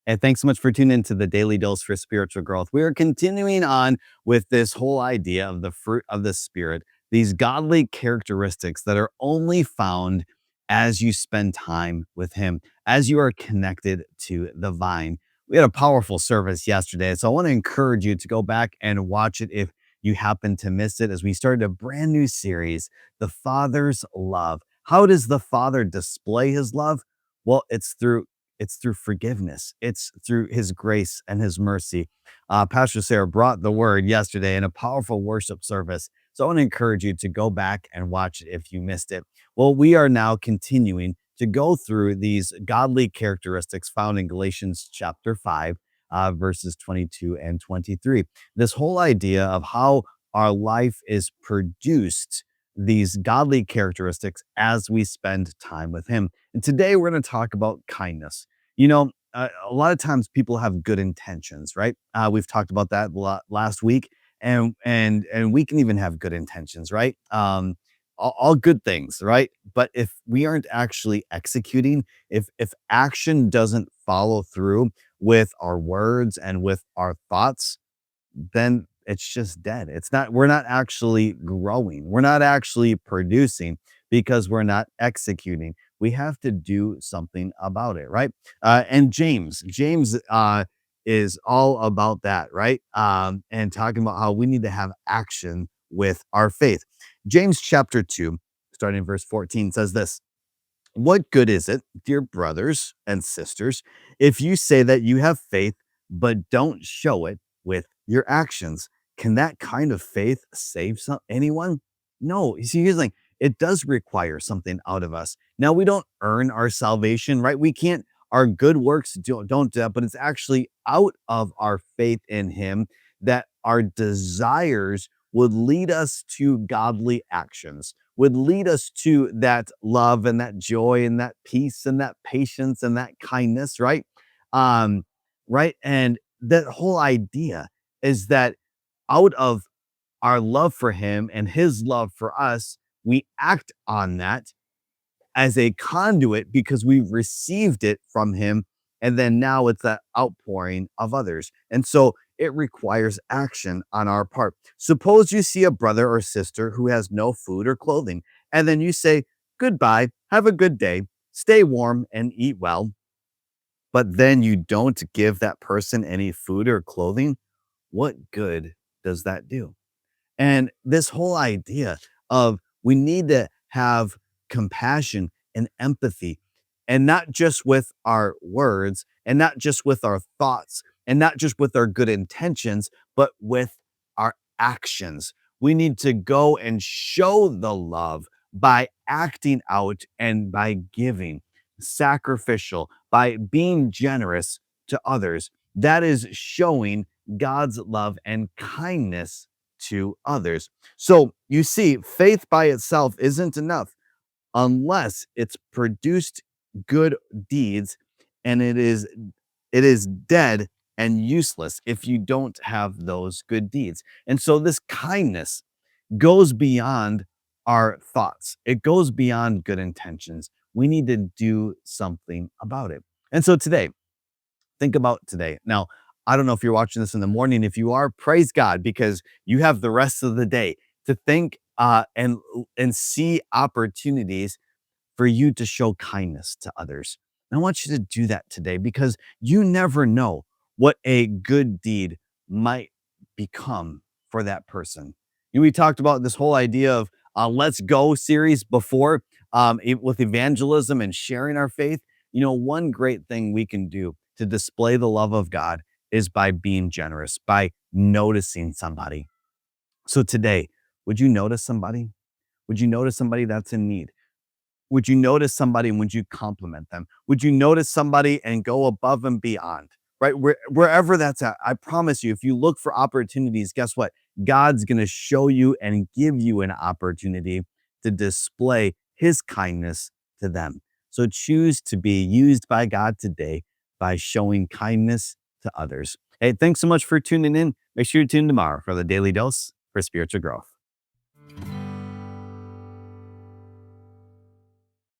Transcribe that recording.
And thanks so much for tuning into the Daily Dose for Spiritual Growth. We are continuing on with this whole idea of the fruit of the Spirit, these godly characteristics that are only found as you spend time with Him, as you are connected to the vine. We had a powerful service yesterday, so I want to encourage you to go back and watch it if you happen to miss it, as we started a brand new series, The Father's Love. How does the Father display His love? Well, it's through forgiveness. It's through his grace and his mercy. Pastor Sarah brought the word yesterday in a powerful worship service. So I want to encourage you to go back and watch it if you missed it. Well, we are now continuing to go through these godly characteristics found in Galatians chapter 5, verses 22 and 23. This whole idea of how our life is produced, these godly characteristics, as we spend time with him. And today we're going to talk about kindness. A lot of times people have good intentions, right? We've talked about that a lot last week, and we can even have good intentions, right? All good things, right? But if we aren't actually executing, if action doesn't follow through with our words and with our thoughts, then it's just dead. We're not actually growing. We're not actually producing because we're not executing. We have to do something about it, right? And James is all about that, right? And talking about how we need to have action with our faith. James chapter 2, starting in verse 14, says this: "What good is it, dear brothers and sisters, if you say that you have faith, but don't show it with your actions? Can that kind of faith save anyone? No." You see, here's the thing: it does require something out of us. Now, we don't earn our salvation, right? We can't, our good works don't do that, but it's actually out of our faith in Him that our desires would lead us to godly actions, would lead us to that love and that joy and that peace and that patience and that kindness, right? Um, right. And that whole idea is that out of our love for him and his love for us, we act on that as a conduit because we received it from him. And then now it's that outpouring of others. And so it requires action on our part. Suppose you see a brother or sister who has no food or clothing, and then you say, "Goodbye, have a good day, stay warm and eat well." But then you don't give that person any food or clothing. What good does that do? And this whole idea of we need to have compassion and empathy, and not just with our words, and not just with our thoughts, and not just with our good intentions, but with our actions. We need to go and show the love by acting out and by giving, sacrificial, by being generous to others. That is showing God's love and kindness to others. So you see, faith by itself isn't enough unless it's produced good deeds, and it is dead and useless if you don't have those good deeds. And so this kindness goes beyond our thoughts. It goes beyond good intentions. We need to do something about it. And so today, think about today. Now, I don't know if you're watching this in the morning. If you are, praise God, because you have the rest of the day to think and see opportunities for you to show kindness to others. And I want you to do that today because you never know what a good deed might become for that person. We talked about this whole idea of Let's Go series before, with evangelism and sharing our faith. One great thing we can do to display the love of God is by being generous, by noticing somebody. So today, would you notice somebody? Would you notice somebody that's in need? Would you notice somebody and would you compliment them? Would you notice somebody and go above and beyond? Right? Wherever that's at, I promise you, if you look for opportunities, guess what? God's going to show you and give you an opportunity to display his kindness to them. So choose to be used by God today by showing kindness to others. Hey, thanks so much for tuning in. Make sure you tune tomorrow for the Daily Dose for Spiritual Growth.